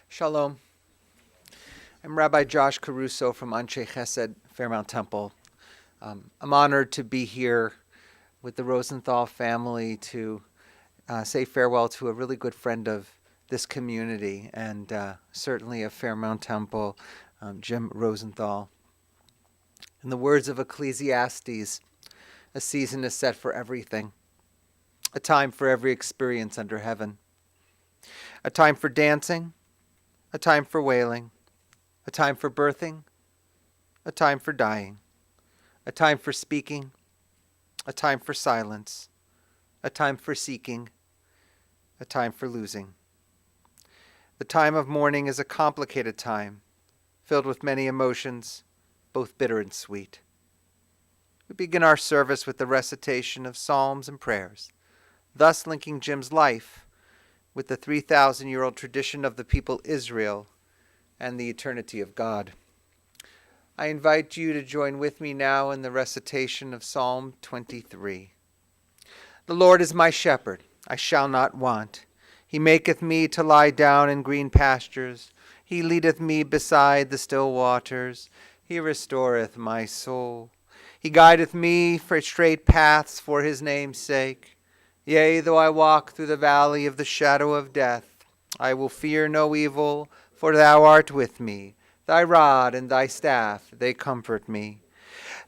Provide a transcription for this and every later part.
Shalom. I'm Rabbi Josh Caruso from Anshe Chesed, Fairmount Temple. I'm honored to be here with the Rosenthal family to say farewell to a really good friend of this community and certainly of Fairmount Temple, Jim Rosenthal. In the words of Ecclesiastes, a season is set for everything, a time for every experience under heaven, a time for dancing, a time for wailing, a time for birthing, a time for dying, a time for speaking, a time for silence, a time for seeking, a time for losing. The time of mourning is a complicated time, filled with many emotions, both bitter and sweet. We begin our service with the recitation of psalms and prayers, thus linking Jim's life with the 3,000-year-old tradition of the people Israel and the eternity of God. I invite you to join with me now in the recitation of Psalm 23. The Lord is my shepherd, I shall not want. He maketh me to lie down in green pastures. He leadeth me beside the still waters. He restoreth my soul. He guideth me for straight paths for his name's sake. Yea, though I walk through the valley of the shadow of death, I will fear no evil, for thou art with me. Thy rod and thy staff, they comfort me.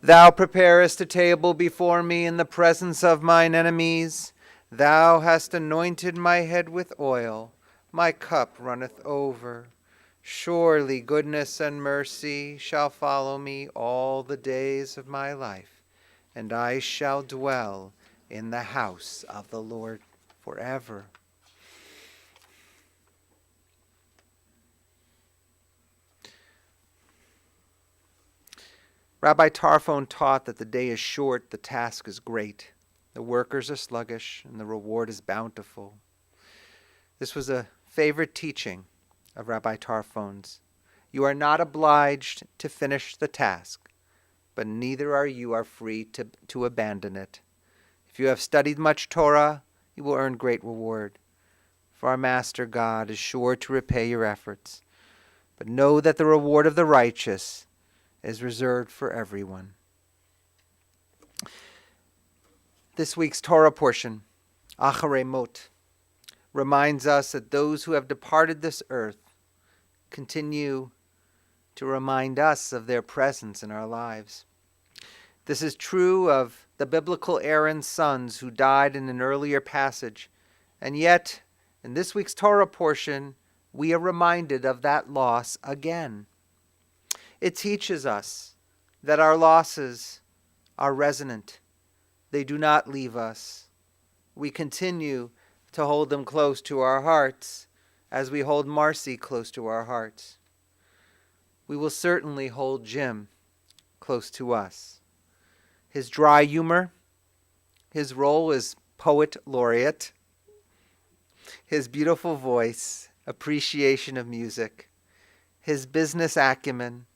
Thou preparest a table before me in the presence of mine enemies. Thou hast anointed my head with oil. My cup runneth over. Surely goodness and mercy shall follow me all the days of my life, and I shall dwell in the house of the Lord forever. Rabbi Tarfon taught that the day is short, the task is great. The workers are sluggish, and the reward is bountiful. This was a favorite teaching of Rabbi Tarfon's. You are not obliged to finish the task, but neither are you free to abandon it. If you have studied much Torah, you will earn great reward. For our Master God is sure to repay your efforts. But know that the reward of the righteous is reserved for everyone. This week's Torah portion, Acharei Mot, reminds us that those who have departed this earth continue to remind us of their presence in our lives. This is true of the biblical Aaron's sons who died in an earlier passage, and yet, in this week's Torah portion, we are reminded of that loss again. It teaches us that our losses are resonant. They do not leave us. We continue to hold them close to our hearts as we hold Marcy close to our hearts. We will certainly hold Jim close to us. His dry humor, his role as poet laureate, his beautiful voice, appreciation of music, his business acumen,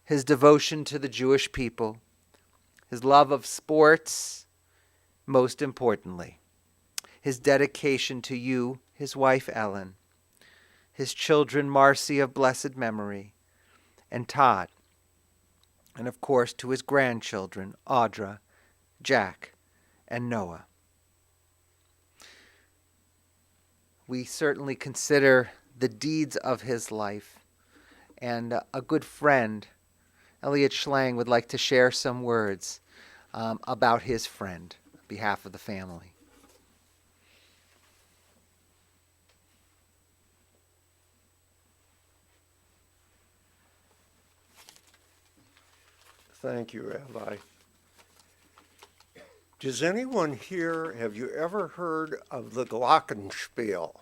his devotion to the Jewish people, his love of sports, most importantly, his dedication to you, his wife Ellen, his children Marcy of blessed memory, and Todd, and of course to his grandchildren Audra, Jack, and Noah. We certainly consider the deeds of his life, and a good friend, Elliot Schlang, would like to share some words about his friend on behalf of the family. Thank you, Rabbi. Does anyone here, have you ever heard of the Glockenspiel?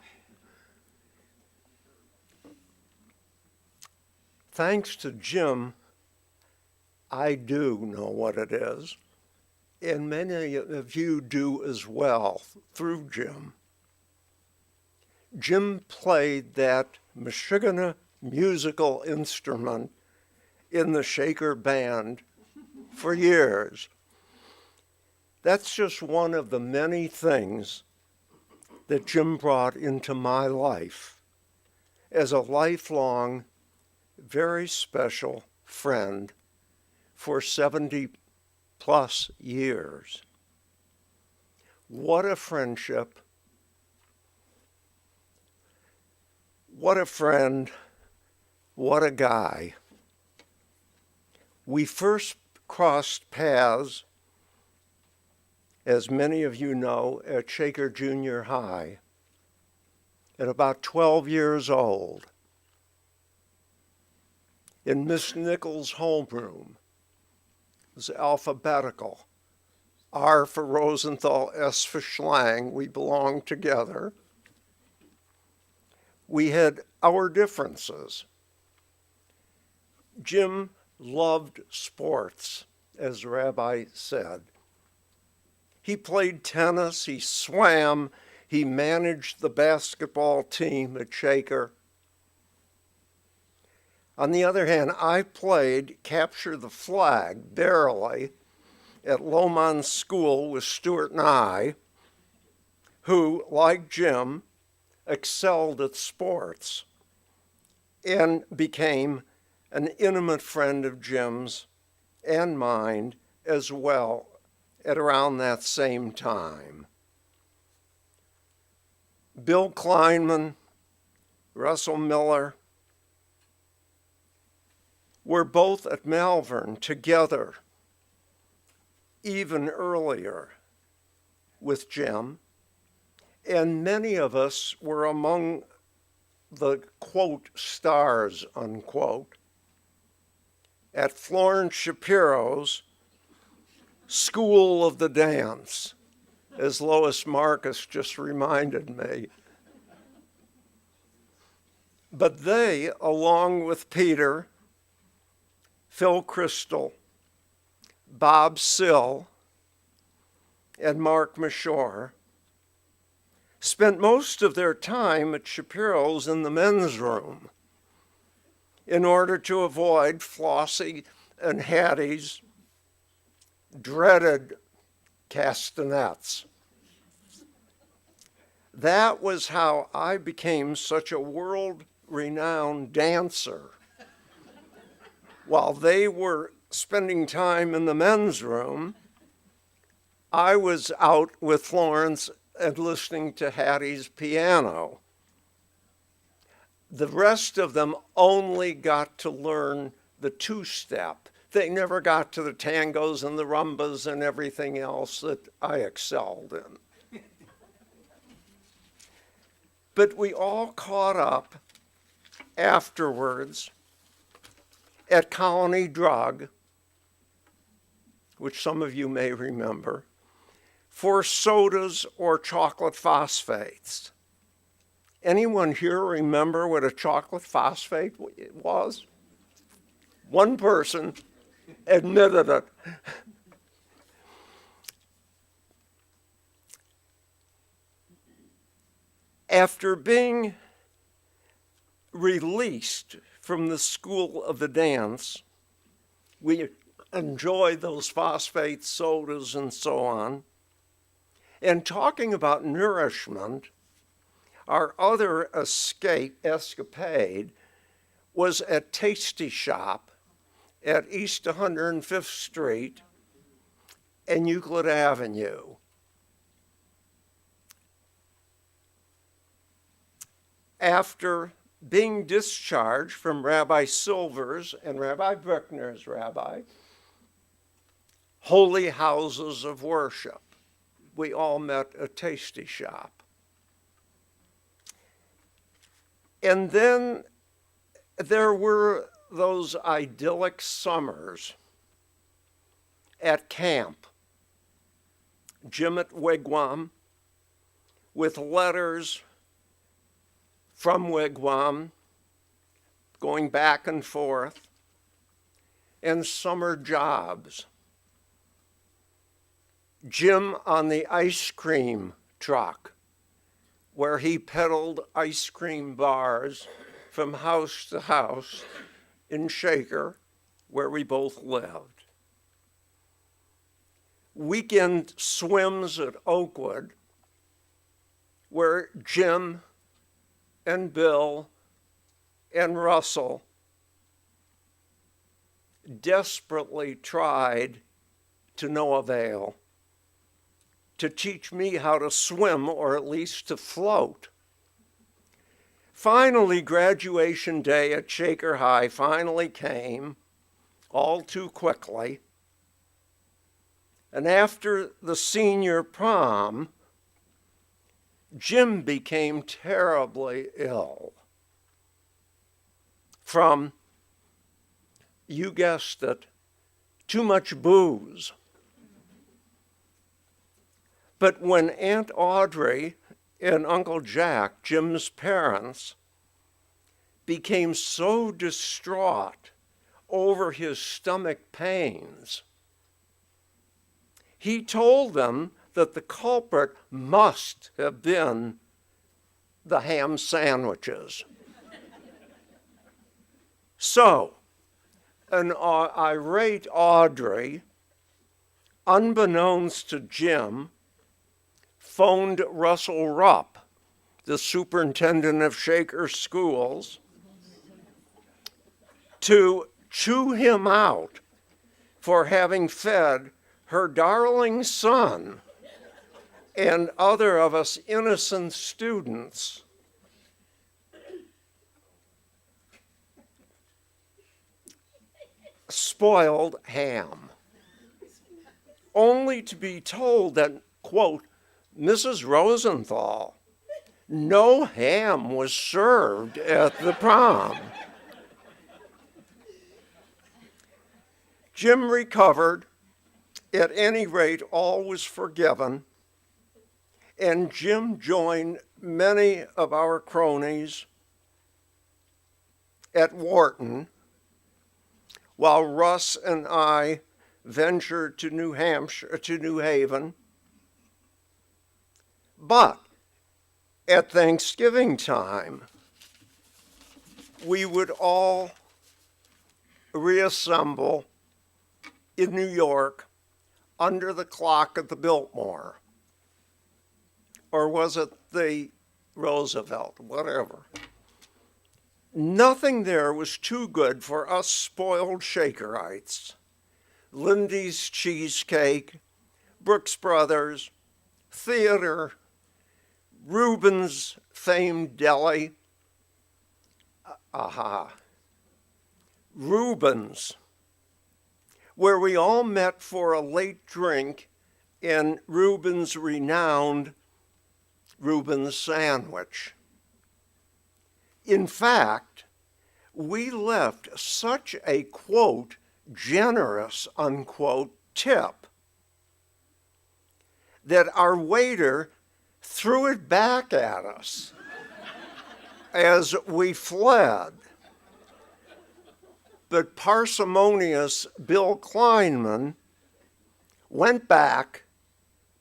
Thanks to Jim, I do know what it is, and many of you do as well through Jim. Jim played that Michigan musical instrument in the Shaker Band for years. That's just one of the many things that Jim brought into my life. as a lifelong, very special friend for 70 plus years. What a friendship. What a friend. What a guy. We first crossed paths, as many of you know, at Shaker Junior High at about 12 years old in Miss Nichols' homeroom. It was alphabetical. R for Rosenthal, S for Schlang. We belonged together. We had our differences. Jim loved sports, as Rabbi said. He played tennis, he swam, he managed the basketball team at Shaker. On the other hand, I played capture the flag, barely, at Lomond School with Stuart and I, who, like Jim, excelled at sports and became an intimate friend of Jim's and mine as well at around that same time. Bill Kleinman, Russell Miller were both at Malvern together even earlier with Jim, and many of us were among the, quote, stars, unquote, at Florence Shapiro's School of the Dance, as Lois Marcus just reminded me. But they, along with Peter, Phil Crystal, Bob Sill, and Mark Mashore, spent most of their time at Shapiro's in the men's room in order to avoid Flossie and Hattie's dreaded castanets. That was how I became such a world-renowned dancer. While they were spending time in the men's room, I was out with Florence and listening to Hattie's piano. The rest of them only got to learn the two-step. They never got to the tangos and the rumbas and everything else that I excelled in. But we all caught up afterwards at Colony Drug, which some of you may remember, for sodas or chocolate phosphates. Anyone here remember what a chocolate phosphate was? One person admitted it. After being released from the School of the Dance, we enjoyed those phosphate sodas and so on. And talking about nourishment, our other escapade was at Tasty Shop at East 105th Street and Euclid Avenue. After being discharged from Rabbi Silver's and Rabbi Brickner's holy houses of worship, we all met at Tasty Shop. And then there were those idyllic summers at camp, Jim at Wigwam, with letters from Wigwam going back and forth, and summer jobs. Jim on the ice cream truck, where he peddled ice cream bars from house to house in Shaker, where we both lived. Weekend swims at Oakwood, where Jim and Bill and Russell desperately tried to no avail to teach me how to swim, or at least to float. Finally, graduation day at Shaker High finally came, all too quickly. And after the senior prom, Jim became terribly ill from, you guessed it, too much booze. But when Aunt Audrey and Uncle Jack, Jim's parents, became so distraught over his stomach pains, he told them that the culprit must have been the ham sandwiches. So, an irate Audrey, unbeknownst to Jim, phoned Russell Rupp, the superintendent of Shaker Schools, to chew him out for having fed her darling son and other of us innocent students spoiled ham, only to be told that, quote, Mrs. Rosenthal, no ham was served at the prom. Jim recovered. At any rate, all was forgiven, and Jim joined many of our cronies at Wharton, while Russ and I ventured to New Haven. But at Thanksgiving time, we would all reassemble in New York under the clock at the Biltmore. Or was it the Roosevelt? Whatever. Nothing there was too good for us spoiled Shakerites. Lindy's Cheesecake, Brooks Brothers, theater, Reuben's famed deli. Reuben's, where we all met for a late drink in Reuben's renowned Reuben's sandwich. In fact, we left such a, quote, generous, unquote, tip that our waiter threw it back at us as we fled. But parsimonious Bill Kleinman went back,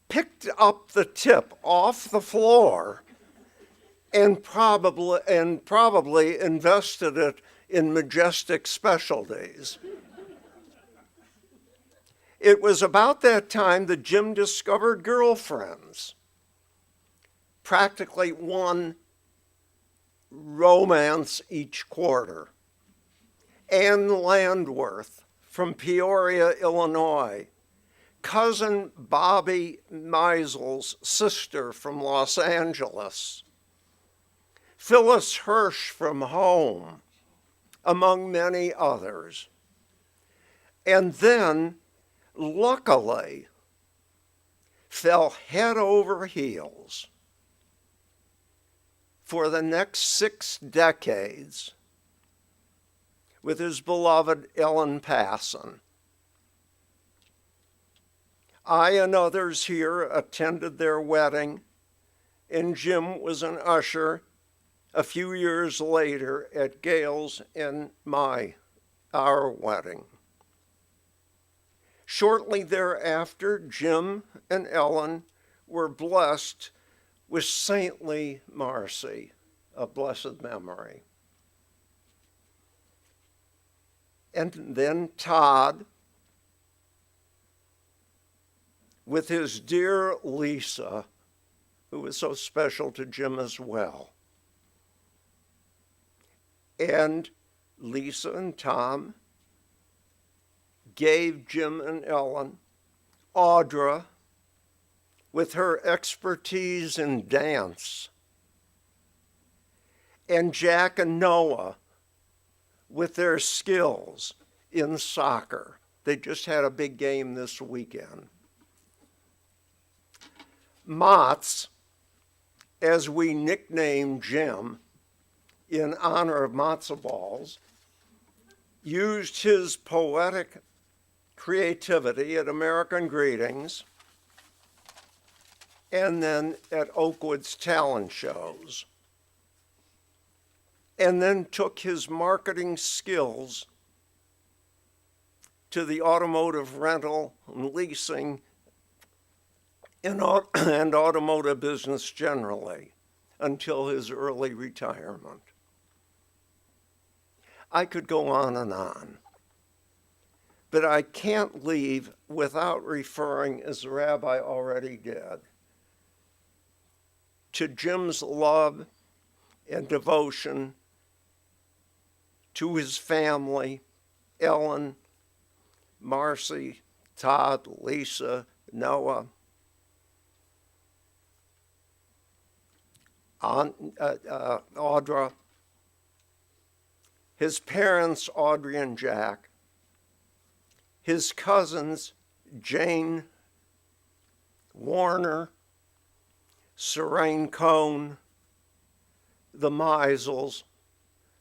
picked up the tip off the floor, and probably invested it in Majestic Specialties. It was about that time that Jim discovered girlfriends, practically one romance each quarter. Ann Landworth from Peoria, Illinois, cousin Bobby Meisel's sister from Los Angeles, Phyllis Hirsch from home, among many others. And then, luckily, fell head over heels for the next 6 decades with his beloved Ellen Passon. I and others here attended their wedding, and Jim was an usher a few years later at Gail's and our wedding. Shortly thereafter, Jim and Ellen were blessed with saintly Marcy, of blessed memory. And then Todd, with his dear Lisa, who was so special to Jim as well. And Lisa and Tom gave Jim and Ellen Audra, with her expertise in dance, and Jack and Noah with their skills in soccer. They just had a big game this weekend. Motts, as we nicknamed Jim in honor of matzo balls, used his poetic creativity at American Greetings and then at Oakwood's talent shows, and then took his marketing skills to the automotive rental and leasing and automotive business generally until his early retirement. I could go on, but I can't leave without referring, as the rabbi already did, to Jim's love and devotion to his family, Ellen, Marcy, Todd, Lisa, Noah, Audra, his parents, Audrey and Jack, his cousins, Jane, Warner, Serene Cohn, the Meisels,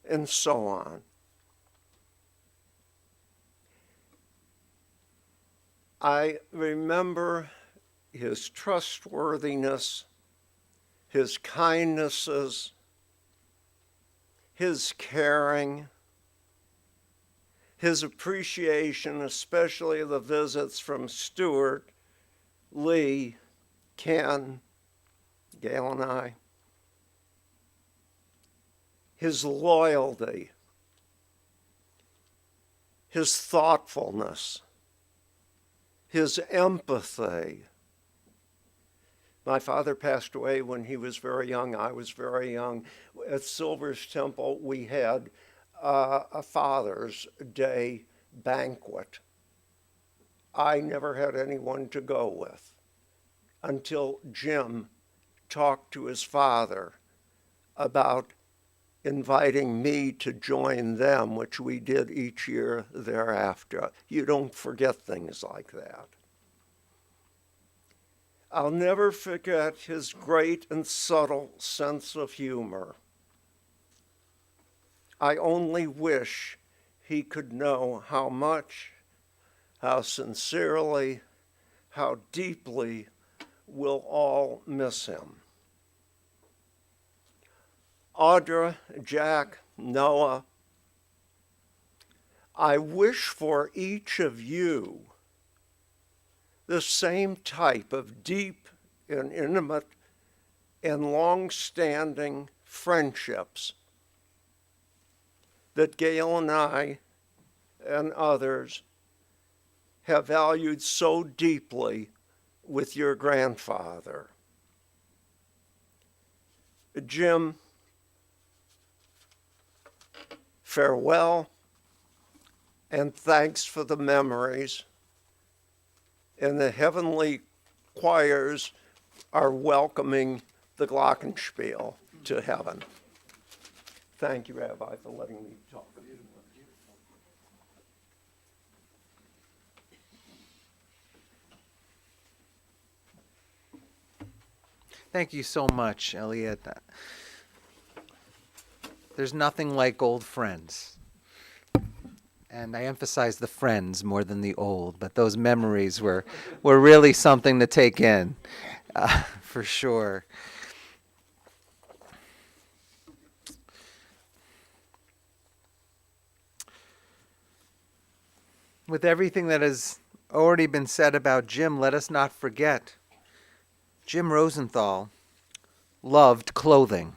and so on. I remember his trustworthiness, his kindnesses, his caring, his appreciation, especially the visits from Stuart, Lee, Ken, Gail and I, his loyalty, his thoughtfulness, his empathy. My father passed away when he was very young. I was very young. At Silver's Temple, we had a Father's Day banquet. I never had anyone to go with until Jim talked to his father about inviting me to join them, which we did each year thereafter. You don't forget things like that. I'll never forget his great and subtle sense of humor. I only wish he could know how much, how sincerely, how deeply we'll all miss him. Audra, Jack, Noah, I wish for each of you the same type of deep and intimate and long-standing friendships that Gail and I and others have valued so deeply with your grandfather. Jim, farewell, and thanks for the memories. And the heavenly choirs are welcoming the glockenspiel to heaven. Thank you, Rabbi, for letting me talk. Thank you so much, Elliot. There's nothing like old friends. And I emphasize the friends more than the old, but those memories were really something to take in, for sure. With everything that has already been said about Jim, let us not forget, Jim Rosenthal loved clothing.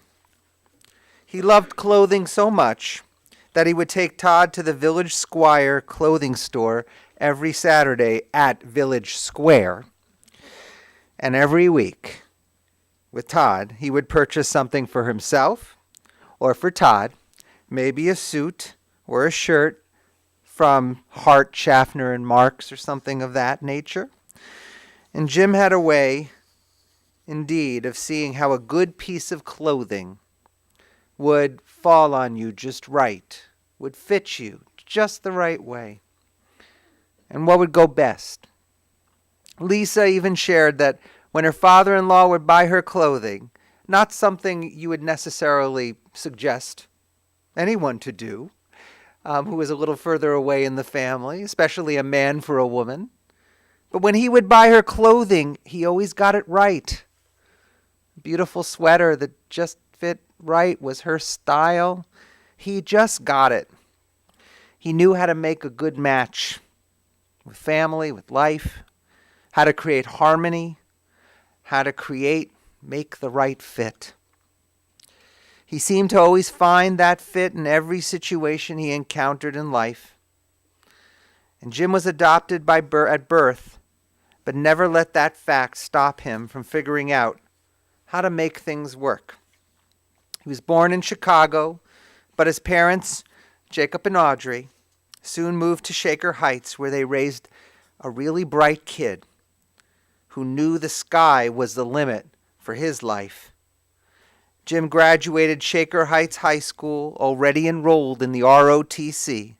He loved clothing so much that he would take Todd to the Village Squire clothing store every Saturday at Village Square. And every week, with Todd, he would purchase something for himself or for Todd, maybe a suit or a shirt from Hart, Schaffner, and Marx or something of that nature. And Jim had a way, indeed, of seeing how a good piece of clothing would fall on you just right, would fit you just the right way, and what would go best. Lisa even shared that when her father-in-law would buy her clothing, not something you would necessarily suggest anyone to do, who was a little further away in the family, especially a man for a woman. But when he would buy her clothing, he always got it right. A beautiful sweater that just fit right was her style. He just got it. He knew how to make a good match with family, with life, how to create harmony, how to make the right fit. He seemed to always find that fit in every situation he encountered in life. And Jim was adopted at birth, but never let that fact stop him from figuring out how to make things work. He was born in Chicago, but his parents, Jacob and Audrey, soon moved to Shaker Heights, where they raised a really bright kid who knew the sky was the limit for his life. Jim graduated Shaker Heights High School, already enrolled in the ROTC,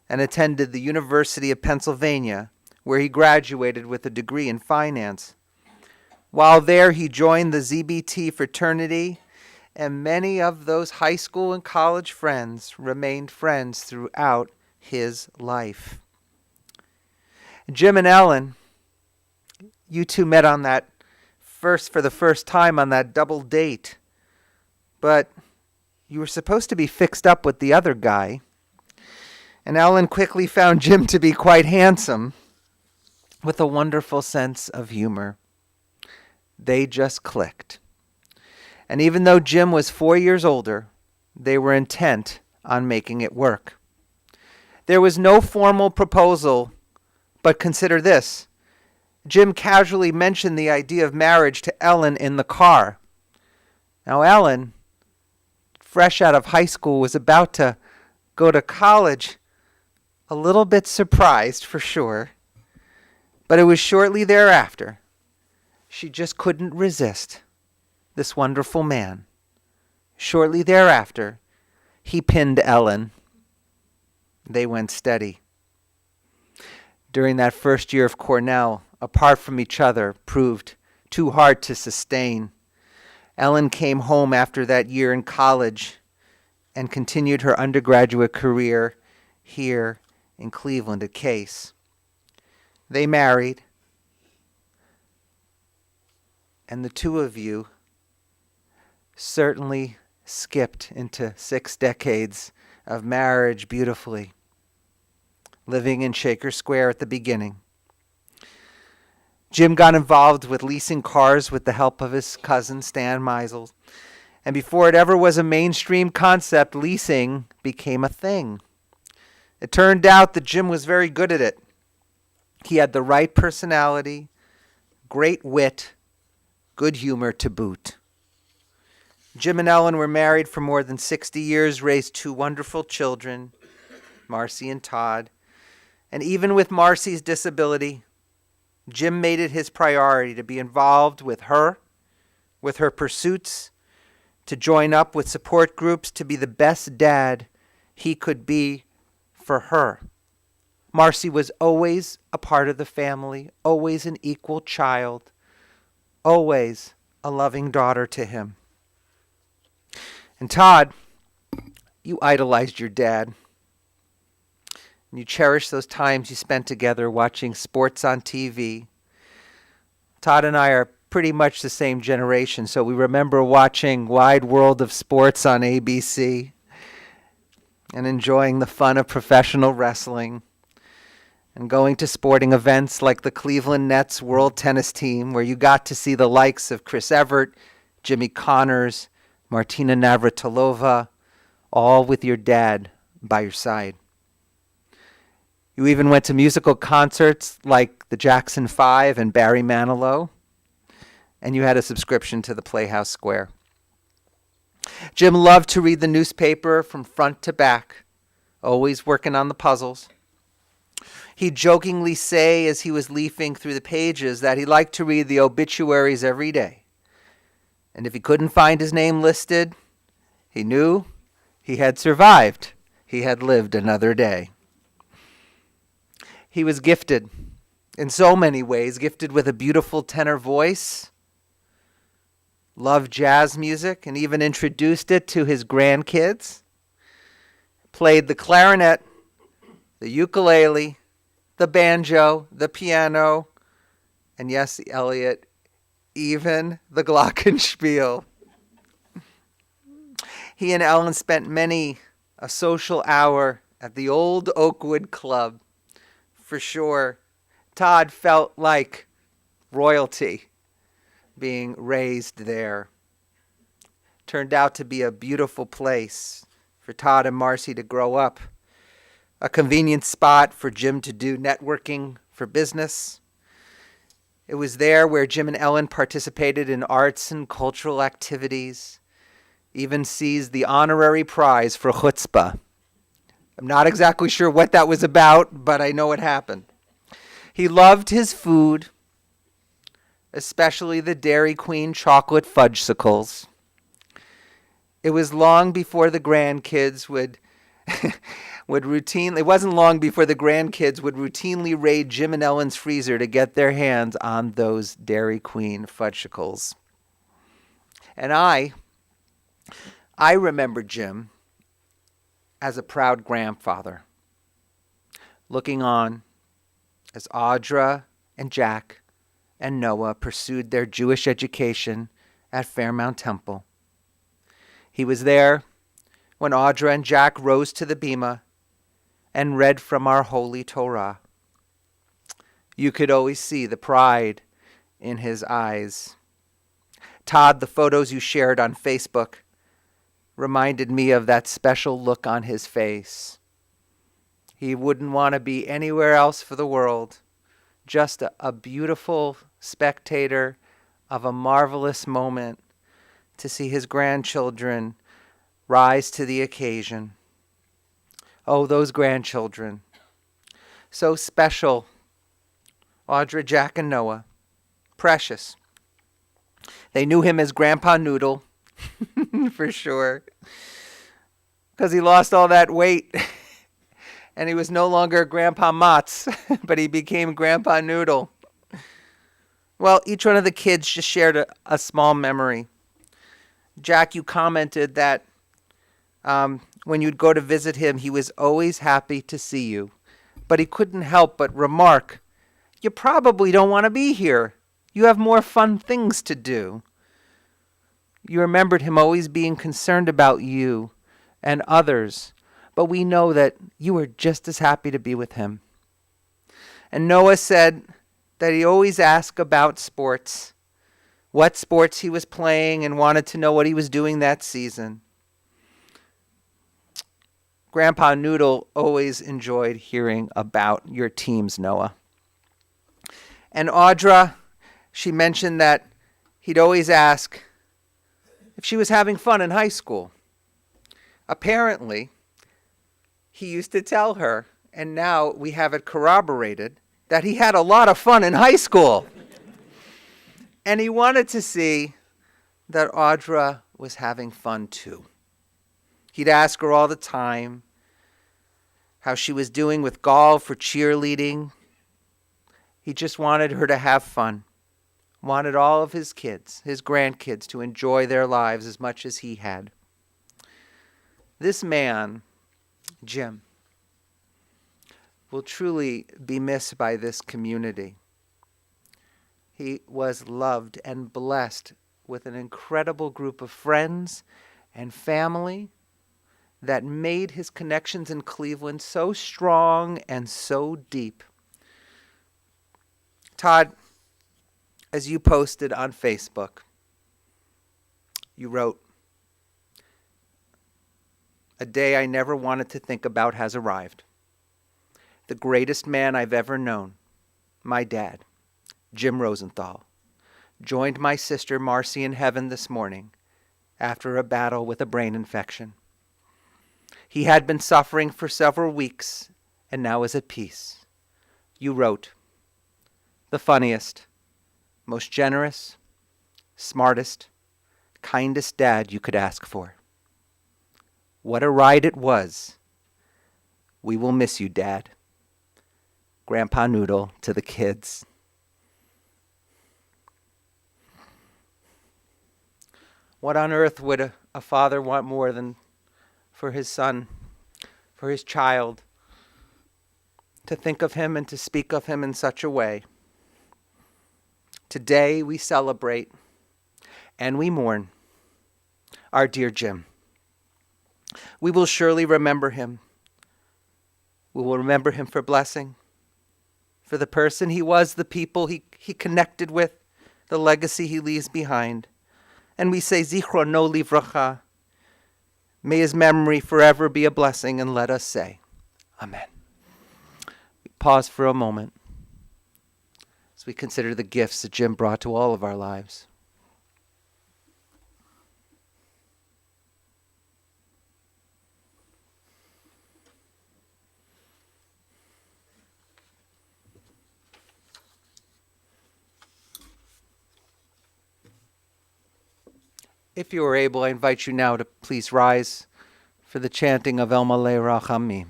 and attended the University of Pennsylvania, where he graduated with a degree in finance. While there, he joined the ZBT fraternity, and many of those high school and college friends remained friends throughout his life. Jim and Ellen, you two met for the first time on that double date, but you were supposed to be fixed up with the other guy. And Ellen quickly found Jim to be quite handsome, with a wonderful sense of humor. They just clicked. And even though Jim was 4 years older, they were intent on making it work. There was no formal proposal, but consider this. Jim casually mentioned the idea of marriage to Ellen in the car. Now Ellen, fresh out of high school, was about to go to college, a little bit surprised for sure, but it was shortly thereafter. She just couldn't resist this wonderful man. Shortly thereafter, he pinned Ellen. They went steady. During that first year of Cornell, apart from each other, proved too hard to sustain. Ellen came home after that year in college and continued her undergraduate career here in Cleveland at Case. They married, and the two of you certainly skipped into 6 decades of marriage beautifully, living in Shaker Square at the beginning. Jim got involved with leasing cars with the help of his cousin Stan Meisel, and before it ever was a mainstream concept, leasing became a thing. It turned out that Jim was very good at it. He had the right personality, great wit, good humor to boot. Jim and Ellen were married for more than 60 years, raised 2 wonderful children, Marcy and Todd. And even with Marcy's disability, Jim made it his priority to be involved with her pursuits, to join up with support groups, to be the best dad he could be for her. Marcy was always a part of the family, always an equal child, always a loving daughter to him. And Todd, you idolized your dad. And you cherished those times you spent together watching sports on TV. Todd and I are pretty much the same generation, so we remember watching Wide World of Sports on ABC and enjoying the fun of professional wrestling and going to sporting events like the Cleveland Nets World Tennis Team, where you got to see the likes of Chris Evert, Jimmy Connors, Martina Navratilova, all with your dad by your side. You even went to musical concerts like the Jackson 5 and Barry Manilow, and you had a subscription to the Playhouse Square. Jim loved to read the newspaper from front to back, always working on the puzzles. He'd jokingly say as he was leafing through the pages that he liked to read the obituaries every day. And if he couldn't find his name listed, he knew he had survived. He had lived another day. He was gifted in so many ways, gifted with a beautiful tenor voice, loved jazz music, and even introduced it to his grandkids, played the clarinet, the ukulele, the banjo, the piano, and yes, Elliot, even the glockenspiel. He and Ellen spent many a social hour at the old Oakwood Club. For sure, Todd felt like royalty being raised there. Turned out to be a beautiful place for Todd and Marcy to grow up. A convenient spot for Jim to do networking for business. It was there where Jim and Ellen participated in arts and cultural activities, even seized the honorary prize for chutzpah. I'm not exactly sure what that was about, but I know it happened. He loved his food, especially the Dairy Queen chocolate fudgesicles. It was long before the grandkids would it wasn't long before the grandkids would routinely raid Jim and Ellen's freezer to get their hands on those Dairy Queen fudgesicles. And I remember Jim as a proud grandfather, looking on as Audra and Jack and Noah pursued their Jewish education at Fairmount Temple. He was there when Audra and Jack rose to the bima and read from our holy Torah. You could always see the pride in his eyes. Todd, the photos you shared on Facebook reminded me of that special look on his face. He wouldn't want to be anywhere else for the world, just a beautiful spectator of a marvelous moment to see his grandchildren rise to the occasion. Oh, those grandchildren. So special. Audra, Jack, and Noah. Precious. They knew him as Grandpa Noodle, for sure, because he lost all that weight. And he was no longer Grandpa Motz, but he became Grandpa Noodle. Well, each one of the kids just shared a small memory. Jack, you commented that when you'd go to visit him, he was always happy to see you. But he couldn't help but remark, you probably don't want to be here. You have more fun things to do. You remembered him always being concerned about you and others, but we know that you were just as happy to be with him. And Noah said that he always asked about sports, what sports he was playing, and wanted to know what he was doing that season. Grandpa Noodle always enjoyed hearing about your teams, Noah. And Audra, she mentioned that he'd always ask if she was having fun in high school. Apparently, he used to tell her, and now we have it corroborated, that he had a lot of fun in high school. And he wanted to see that Audra was having fun too. He'd ask her all the time how she was doing with golf or cheerleading. He just wanted her to have fun. Wanted all of his kids, his grandkids, to enjoy their lives as much as he had. This man, Jim, will truly be missed by this community. He was loved and blessed with an incredible group of friends and family that made his connections in Cleveland so strong and so deep. Todd, as you posted on Facebook, you wrote, "A day I never wanted to think about has arrived. The greatest man I've ever known, my dad, Jim Rosenthal, joined my sister Marcy in heaven this morning after a battle with a brain infection. He had been suffering for several weeks and now is at peace. You wrote, "The funniest, most generous, smartest, kindest dad you could ask for. What a ride it was. We will miss you, Dad. Grandpa Noodle to the kids." What on earth would a father want more than for his son, for his child, to think of him and to speak of him in such a way? Today we celebrate and we mourn our dear Jim. We will surely remember him. We will remember him for blessing, for the person he was, the people he connected with, the legacy he leaves behind. And we say, Zichrono livracha. May his memory forever be a blessing, and let us say, Amen. We pause for a moment as we consider the gifts that Jim brought to all of our lives. If you are able, I invite you now to please rise for the chanting of El Malei Rachamim,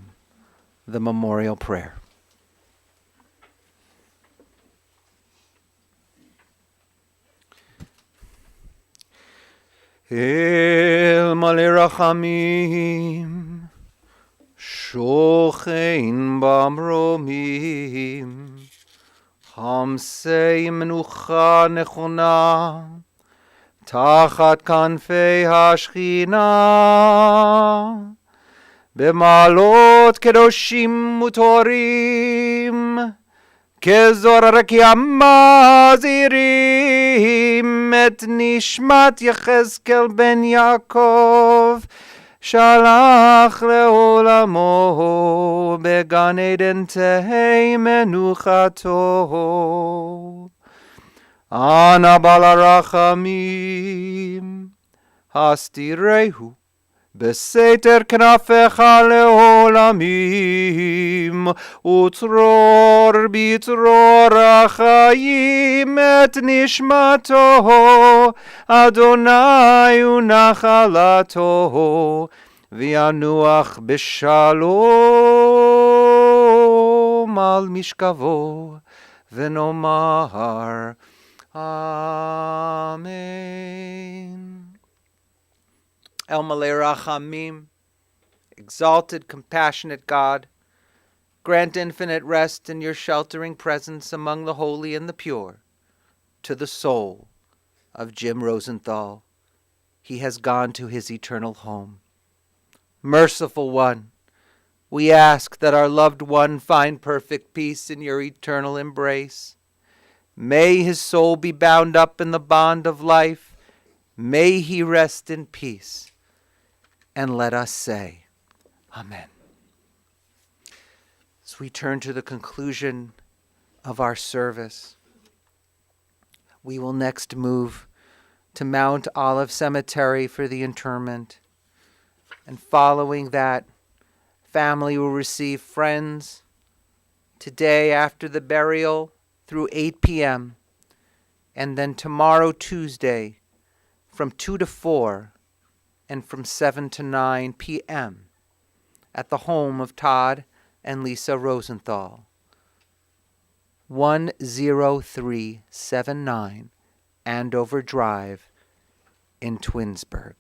the memorial prayer. El Malei Rachamim, Shochein Bamromim, Hamsei Menucha Nechona, תחת כנפי השכינה, במעלות קדושים וטהורים, כזוהר רקיע מזהירים, את נשמת יחזקאל בן יעקב, שלח לעולמו, בגן עדן תהי מנוחתו. אנא בעל הרחמים, הסתירהו בסתר כנפיך לעולמים, וצרור בצרור החיים את נשמתו, אדוני ונחלתו, וינוח בשלום על משכבו, ונאמר Amen. El Malei Rachamim, exalted, compassionate God, grant infinite rest in your sheltering presence among the holy and the pure to the soul of Jim Rosenthal. He has gone to his eternal home. Merciful One, we ask that our loved one find perfect peace in your eternal embrace. May his soul be bound up in the bond of life. May he rest in peace. And let us say, Amen. As we turn to the conclusion of our service, we will next move to Mount Olive Cemetery for the interment. And following that, family will receive friends today after the burial through 8 p.m. and then tomorrow, Tuesday, from 2 to 4 and from 7 to 9 p.m. at the home of Todd and Lisa Rosenthal, 10379 Andover Drive in Twinsburg.